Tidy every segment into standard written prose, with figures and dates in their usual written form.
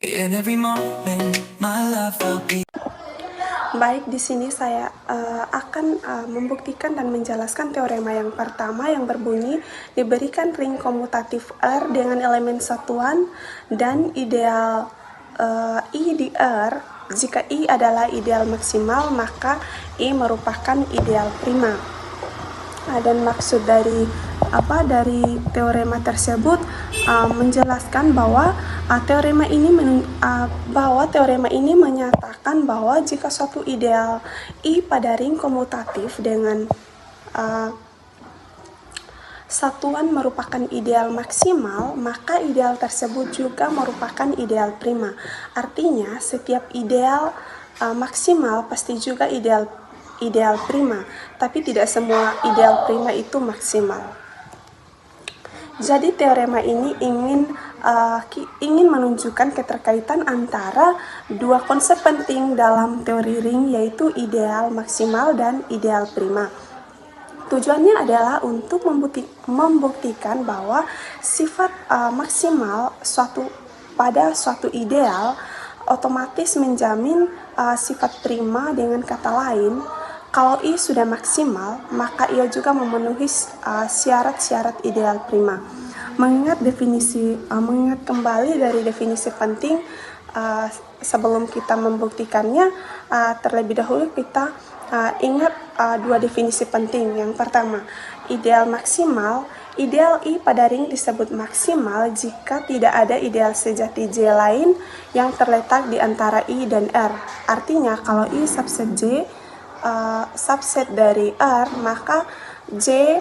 In every moment, my life I'll be. Baik, di sini saya akan membuktikan dan menjelaskan teorema yang pertama yang berbunyi diberikan ring komutatif R dengan elemen satuan dan ideal I di R. Jika I adalah ideal maksimal, maka I merupakan ideal prima. Dan maksud dari teorema tersebut menjelaskan bahwa teorema ini menyatakan bahwa jika suatu ideal I pada ring komutatif dengan satuan merupakan ideal maksimal, maka ideal tersebut juga merupakan ideal prima. Artinya, setiap ideal maksimal pasti juga ideal prima, tapi tidak semua ideal prima itu maksimal. Jadi teorema ini ingin menunjukkan keterkaitan antara dua konsep penting dalam teori ring, yaitu ideal maksimal dan ideal prima. Tujuannya adalah untuk membuktikan bahwa sifat maksimal pada suatu ideal otomatis menjamin sifat prima. Dengan kata lain, kalau I sudah maksimal, maka ia juga memenuhi syarat-syarat ideal prima. Mengingat kembali dari definisi penting, sebelum kita membuktikannya, terlebih dahulu kita ingat dua definisi penting. Yang pertama, ideal maksimal. Ideal I pada ring disebut maksimal jika tidak ada ideal sejati J lain yang terletak di antara I dan R. Artinya, kalau I subset J subset dari R, maka J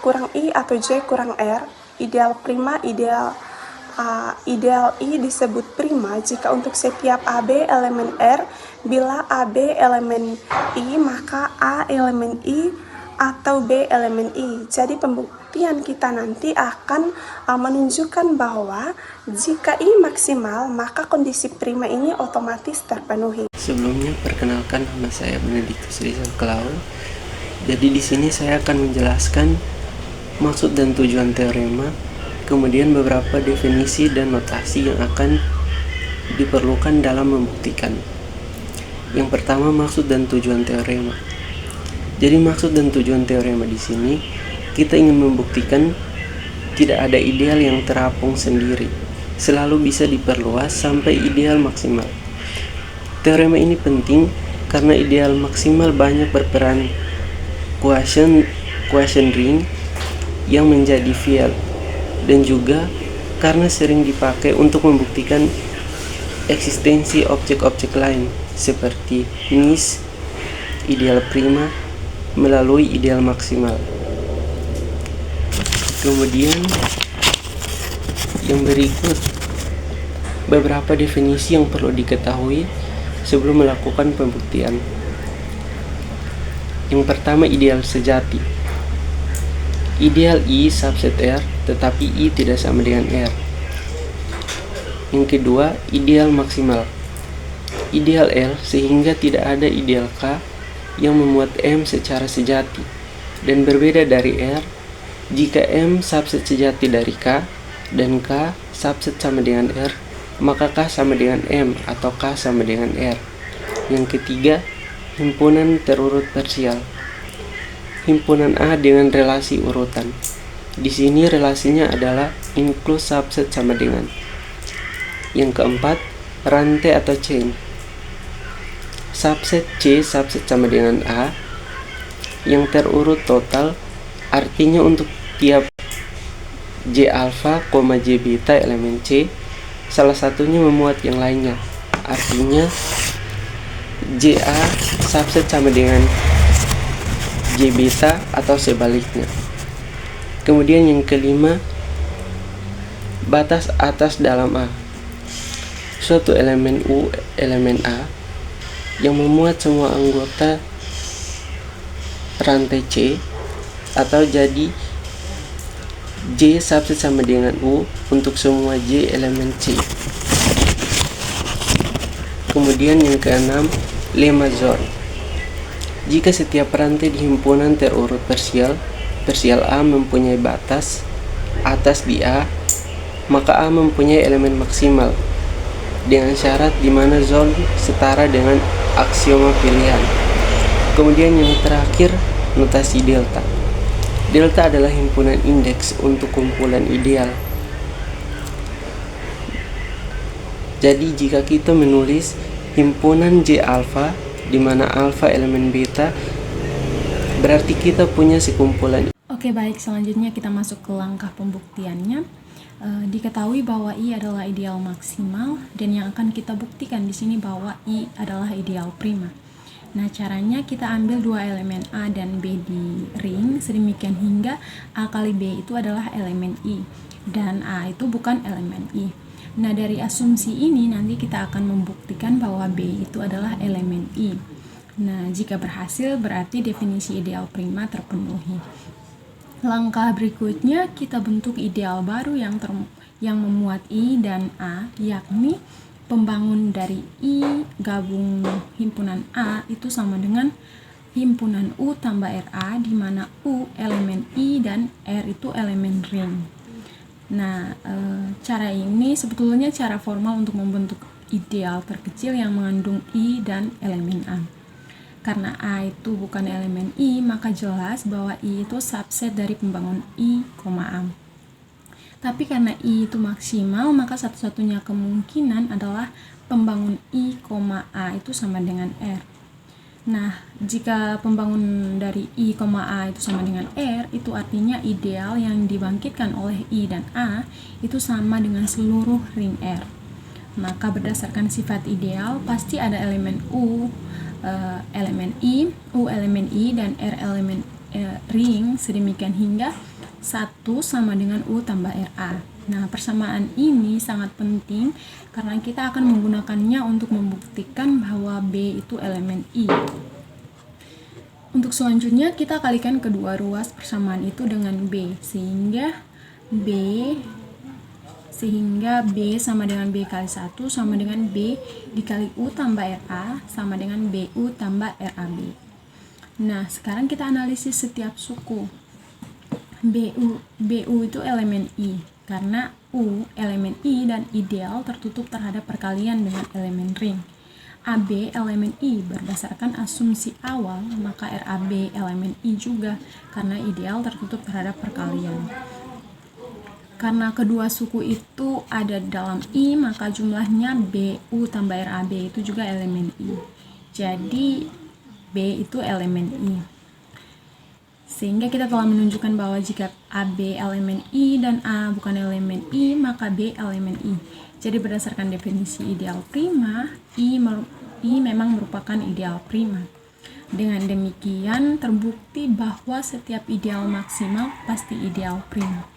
kurang I atau J kurang R. Ideal prima, ideal I disebut prima jika untuk setiap AB elemen R. Bila AB elemen I, maka A elemen I atau B elemen I. Jadi pembuktian kita nanti akan menunjukkan bahwa jika I maksimal, maka kondisi prima ini otomatis terpenuhi. Sebelumnya, perkenalkan, nama saya Benedictus Rizal Klau. Jadi di sini saya akan menjelaskan maksud dan tujuan teorema, kemudian beberapa definisi dan notasi yang akan diperlukan dalam membuktikan. Yang pertama, maksud dan tujuan teorema. Jadi maksud dan tujuan teorema di sini kita ingin membuktikan tidak ada ideal yang terapung sendiri, selalu bisa diperluas sampai ideal maksimal. Teorema ini penting karena ideal maksimal banyak berperan quotient ring yang menjadi field, dan juga karena sering dipakai untuk membuktikan eksistensi objek-objek lain seperti nis, ideal prima melalui ideal maksimal. Kemudian yang berikut beberapa definisi yang perlu diketahui sebelum melakukan pembuktian. Yang pertama, ideal sejati. Ideal I subset R, tetapi I tidak sama dengan R. Yang kedua, ideal maksimal. Ideal L sehingga tidak ada ideal K yang memuat M secara sejati, dan berbeda dari R jika M subset sejati dari K dan K subset sama dengan R, maka K sama dengan M atau K sama dengan R. Yang ketiga, himpunan terurut parsial. Himpunan A dengan relasi urutan. Di sini relasinya adalah include subset sama dengan. Yang keempat, rantai atau chain. Subset C subset sama dengan A yang terurut total, artinya untuk tiap J alpha, J beta elemen C, salah satunya memuat yang lainnya. Artinya JA subset sama dengan J beta atau sebaliknya. Kemudian yang kelima, batas atas dalam A. Suatu elemen U elemen A yang memuat semua anggota rantai C, atau jadi J subset sama dengan U untuk semua J elemen C. Kemudian yang keenam, lemma zone. Jika setiap rantai di himpunan terurut parsial A mempunyai batas atas di A maka A mempunyai elemen maksimal dengan syarat di mana zon setara dengan aksioma pilihan. Kemudian yang terakhir, notasi delta. Delta adalah himpunan indeks untuk kumpulan ideal. Jadi jika kita menulis himpunan J alfa di mana alfa elemen beta, berarti kita punya sekumpulan. Oke, baik, selanjutnya kita masuk ke langkah pembuktiannya. Diketahui bahwa I adalah ideal maksimal dan yang akan kita buktikan di sini bahwa I adalah ideal prima. Nah, caranya kita ambil dua elemen A dan B di ring sedemikian hingga A kali B itu adalah elemen I dan A itu bukan elemen I. Nah, dari asumsi ini nanti kita akan membuktikan bahwa B itu adalah elemen I. Nah, jika berhasil berarti definisi ideal prima terpenuhi. Langkah berikutnya kita bentuk ideal baru yang memuat I dan A, yakni pembangun dari I gabung himpunan A itu sama dengan himpunan U tambah RA, di mana U elemen I dan R itu elemen ring. Nah, cara ini sebetulnya cara formal untuk membentuk ideal terkecil yang mengandung I dan elemen A. Karena A itu bukan elemen I, maka jelas bahwa I itu subset dari pembangun I, A. Tapi karena I itu maksimal, maka satu-satunya kemungkinan adalah pembangun I, A itu sama dengan R. Nah, jika pembangun dari I, A itu sama dengan R, itu artinya ideal yang dibangkitkan oleh I dan A itu sama dengan seluruh ring R. Maka berdasarkan sifat ideal, pasti ada elemen U, elemen I, U elemen I, dan R elemen ring sedemikian hingga 1 sama dengan U tambah RA. Nah, persamaan ini sangat penting karena kita akan menggunakannya untuk membuktikan bahwa B itu elemen I. Untuk selanjutnya kita kalikan kedua ruas persamaan itu dengan B sehingga B sama dengan B kali 1 sama dengan B dikali U tambah RA sama dengan BU tambah RAB. Nah, sekarang kita analisis setiap suku. BU itu elemen I, karena U elemen I dan ideal tertutup terhadap perkalian dengan elemen ring. AB elemen I berdasarkan asumsi awal, maka RAB elemen I juga, karena ideal tertutup terhadap perkalian. Karena kedua suku itu ada dalam I, maka jumlahnya BU tambah RAB itu juga elemen I. Jadi B itu elemen I. Sehingga kita telah menunjukkan bahwa jika AB elemen I dan A bukan elemen I, maka B elemen I. Jadi berdasarkan definisi ideal prima, I memang merupakan ideal prima. Dengan demikian terbukti bahwa setiap ideal maksimal pasti ideal prima.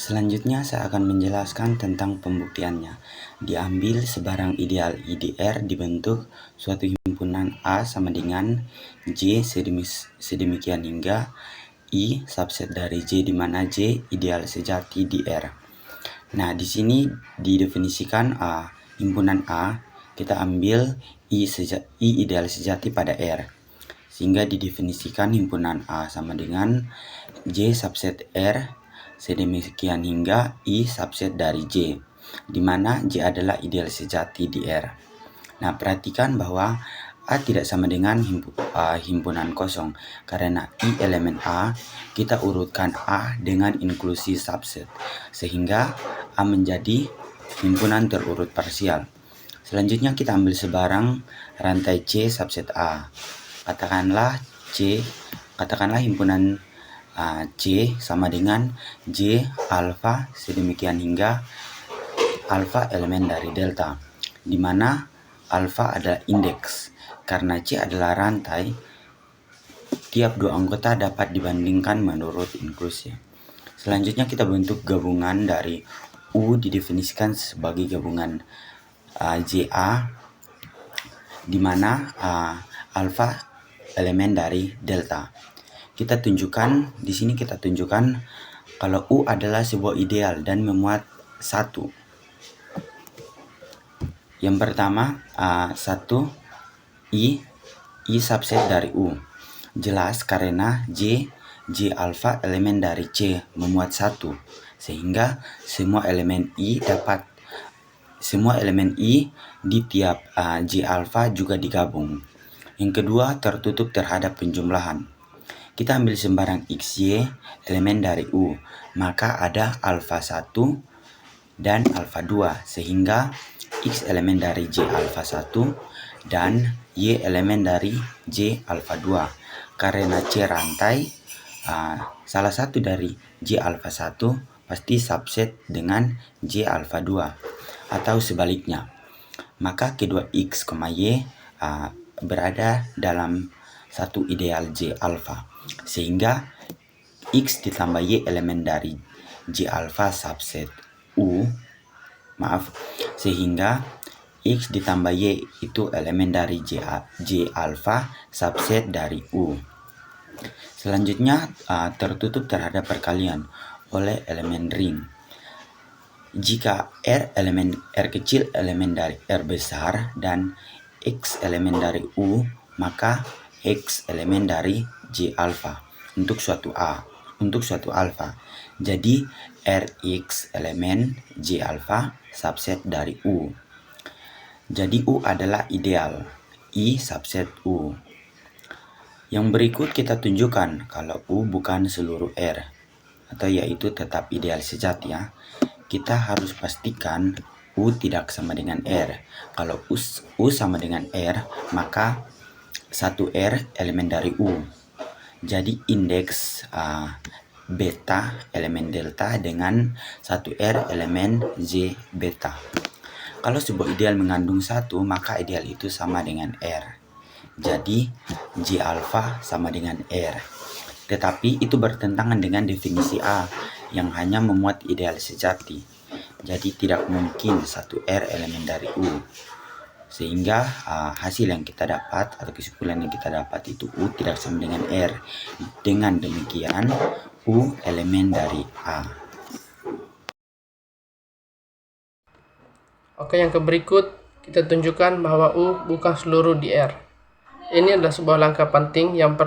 Selanjutnya saya akan menjelaskan tentang pembuktiannya. Diambil sebarang ideal IDR dibentuk suatu himpunan A sama dengan J sedemikian hingga I subset dari J di mana J ideal sejati di R. Nah, di sini didefinisikan himpunan A, kita ambil I ideal sejati pada R. Sehingga didefinisikan himpunan A sama dengan J subset R sedemikian hingga I subset dari J, di mana J adalah ideal sejati di R. Nah, perhatikan bahwa A tidak sama dengan himpunan kosong, karena I elemen A, kita urutkan A dengan inklusi subset, sehingga A menjadi himpunan terurut parsial. Selanjutnya kita ambil sebarang rantai C subset A. Katakanlah himpunan C sama dengan J alfa sedemikian hingga alfa elemen dari delta, di mana alfa adalah indeks. Karena C adalah rantai, tiap dua anggota dapat dibandingkan menurut inklusi. Selanjutnya kita bentuk gabungan dari U didefinisikan sebagai gabungan JA, di mana alfa elemen dari delta. Kita tunjukkan di sini kalau U adalah sebuah ideal dan memuat satu. Yang pertama, 1 I subset dari U. Jelas karena J J alfa elemen dari C memuat 1, sehingga semua elemen I di tiap J alfa juga digabung. Yang kedua, tertutup terhadap penjumlahan. Kita ambil sembarang XY elemen dari U, maka ada alfa 1 dan alfa 2, sehingga X elemen dari J alfa 1 dan Y elemen dari J alfa 2. Karena C rantai, salah satu dari J alfa 1 pasti subset dengan J alfa 2 atau sebaliknya. Maka kedua X, Y berada dalam satu ideal J alfa, sehingga X ditambah Y elemen dari J alfa subset U, sehingga X ditambah Y itu elemen dari J alfa subset dari U. Selanjutnya tertutup terhadap perkalian oleh elemen ring. Jika R kecil elemen dari R besar dan X elemen dari U, maka X elemen dari J alfa untuk suatu alfa. Jadi Rx elemen J alfa subset dari U. Jadi U adalah ideal I subset U. Yang berikut kita tunjukkan kalau U bukan seluruh R, atau yaitu tetap ideal sejati ya. Kita harus pastikan U tidak sama dengan R. Kalau U sama dengan R, maka satu R elemen dari U. Jadi indeks beta elemen delta dengan satu R elemen Z beta. Kalau sebuah ideal mengandung 1, maka ideal itu sama dengan R. Jadi J alfa sama dengan R. Tetapi itu bertentangan dengan definisi A yang hanya memuat ideal sejati. Jadi tidak mungkin satu R elemen dari U. Sehingga hasil yang kita dapat atau kesimpulan yang kita dapat itu U tidak sama dengan R. Dengan demikian U elemen dari A. Oke, yang berikut kita tunjukkan bahwa U bukan seluruh di R. Ini adalah sebuah langkah penting yang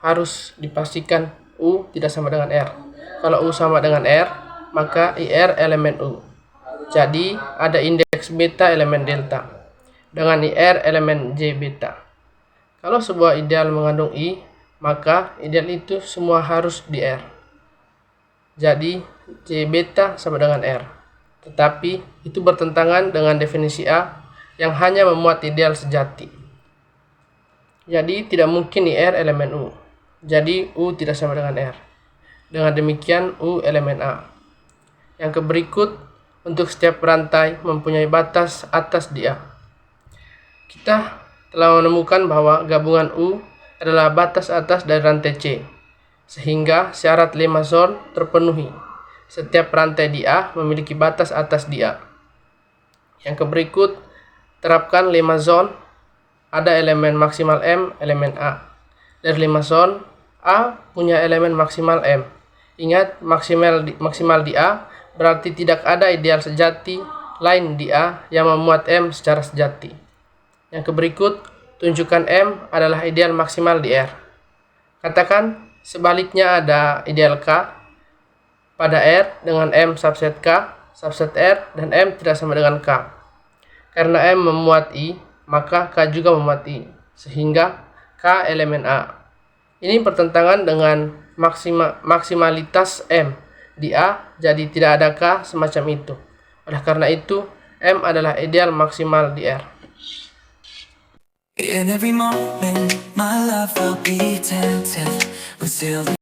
harus dipastikan U tidak sama dengan R. Kalau U sama dengan R, maka IR elemen U. Jadi ada indeks beta elemen delta dengan IR elemen J beta. Kalau sebuah ideal mengandung I, maka ideal itu semua harus di R. Jadi J beta sama dengan R. Tetapi itu bertentangan dengan definisi A yang hanya memuat ideal sejati. Jadi tidak mungkin IR elemen U. Jadi U tidak sama dengan R. Dengan demikian U elemen A. Yang berikut, untuk setiap rantai mempunyai batas atas di A. Kita telah menemukan bahwa gabungan U adalah batas atas dari rantai C, sehingga syarat lemma zone terpenuhi. Setiap rantai di A memiliki batas atas di A. Yang berikut, terapkan lemma zone. Ada elemen maksimal M, elemen A. Dari lemma zone, A punya elemen maksimal M. Ingat, maksimal di A berarti tidak ada ideal sejati lain di A yang memuat M secara sejati. Yang berikut, tunjukkan M adalah ideal maksimal di R. Katakan sebaliknya ada ideal K pada R dengan M subset K, subset R, dan M tidak sama dengan K. Karena M memuat I, maka K juga memuat I, sehingga K elemen A. Ini bertentangan dengan maksimalitas M di A, jadi tidak ada K semacam itu. Oleh karena itu, M adalah ideal maksimal di R. In every moment, my love I'll be tempted. But still